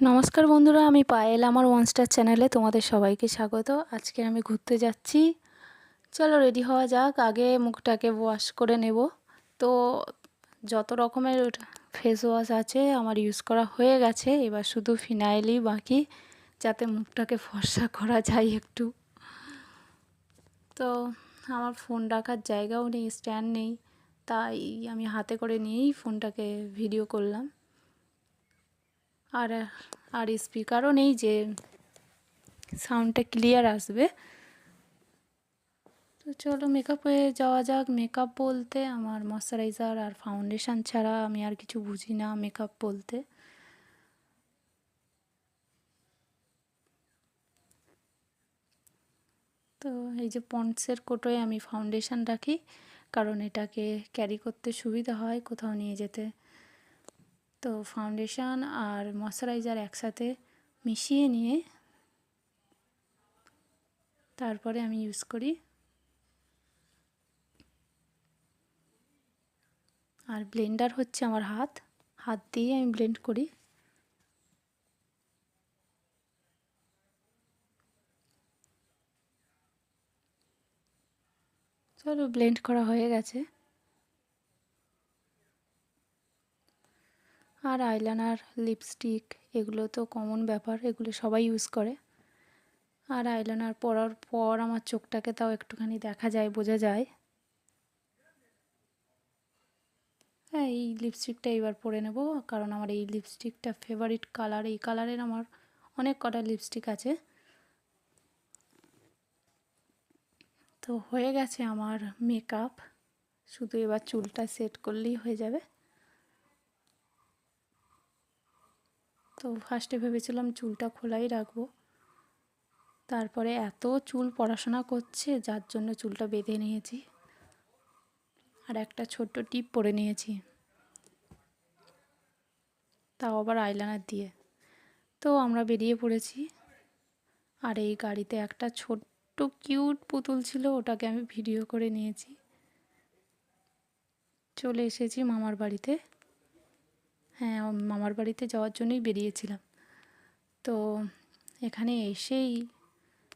নমস্কার বন্ধুরা, আমি পায়েল আমার ওয়ান স্টার চ্যানেলে তোমাদের সবাইকে স্বাগত। আজকে আমি ঘুরতে যাচ্ছি। চলো রেডি হওয়া যাক। আগে মুখটাকে ওয়াশ করে নেব। তো যত রকমের ফেস ওয়াশ আছে আমার ইউজ করা হয়ে গেছে, এবার শুধু ফিনাইলই বাকি, যাতে মুখটাকে ফর্সা করা যায় একটু। তো আমার ফোন রাখার জায়গাও নেই, স্ট্যান্ড নেই, তাই আমি হাতে করে নিয়েই ফোনটাকে ভিডিও করলাম। আর আর স্পিকারও নেই যে সাউন্ডটা ক্লিয়ার আসবে। তো চলো মেকআপে যাওয়া যাক। মেকআপ বলতে আমার ময়শ্চারাইজার আর ফাউন্ডেশন ছাড়া আমি আর কিছু বুঝি না মেকআপ বলতে। তো এই যে পন্ডসের কোটোয় আমি ফাউন্ডেশন রাখি, কারণ এটাকে ক্যারি করতে সুবিধা হয় কোথাও নিয়ে যেতে। তো ফাউন্ডেশন আর ময়শ্চারাইজার একসাথে মিশিয়ে নিয়ে তারপরে আমি ইউজ করি। আর ব্লেন্ডার হচ্ছে আমার হাত দিয়ে আমি ব্লেন্ড করি। চলো ব্লেন্ড করা হয়ে গেছে। আর আইলাইনার, লিপস্টিক এগুলো তো কমন ব্যাপার, এগুলো সবাই ইউজ করে। আর আইলাইনার পরার পর আমার চোখটাকে তাও একটুখানি দেখা যায়, বোঝা যায়। হ্যাঁ, এই লিপস্টিকটা এবার পরে নেব, কারণ আমার এই লিপস্টিকটা ফেভারিট কালার। এই কালারের আমার অনেক কটা লিপস্টিক আছে। তো হয়ে গেছে আমার মেকআপ, শুধু এবার চুলটা সেট করলেই হয়ে যাবে। তো ফার্স্টে ভেবেছিলাম চুলটা খোলাই রাখবো, তারপরে এত চুল পড়াশোনা করছে যার জন্য চুলটা বেঁধে নিয়েছি, আর একটা ছোট্ট টিপ পরে নিয়েছি, তাও আবার আইলাইনার দিয়ে। তো আমরা বেরিয়ে পড়েছি। আর এই গাড়িতে একটা ছোট্ট কিউট পুতুল ছিল, ওটাকে আমি ভিডিও করে নিয়েছি। চলে এসেছি মামার বাড়িতে। হ্যাঁ, মামার বাড়িতে যাওয়ার জন্যই বেরিয়েছিলাম। তো এখানে এসেই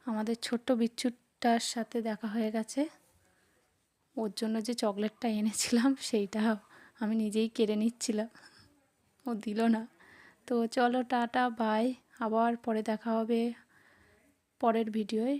আমাদের ছোট্ট বিচ্ছুটার সাথে দেখা হয়ে গেছে। ওর জন্য যে চকলেটটা এনেছিলাম সেইটা আমি নিজেই কেড়ে নিচ্ছিলাম, ও দিল না। তো চলো টাটা বাই, আবার পরে দেখা হবে পরের ভিডিওয়।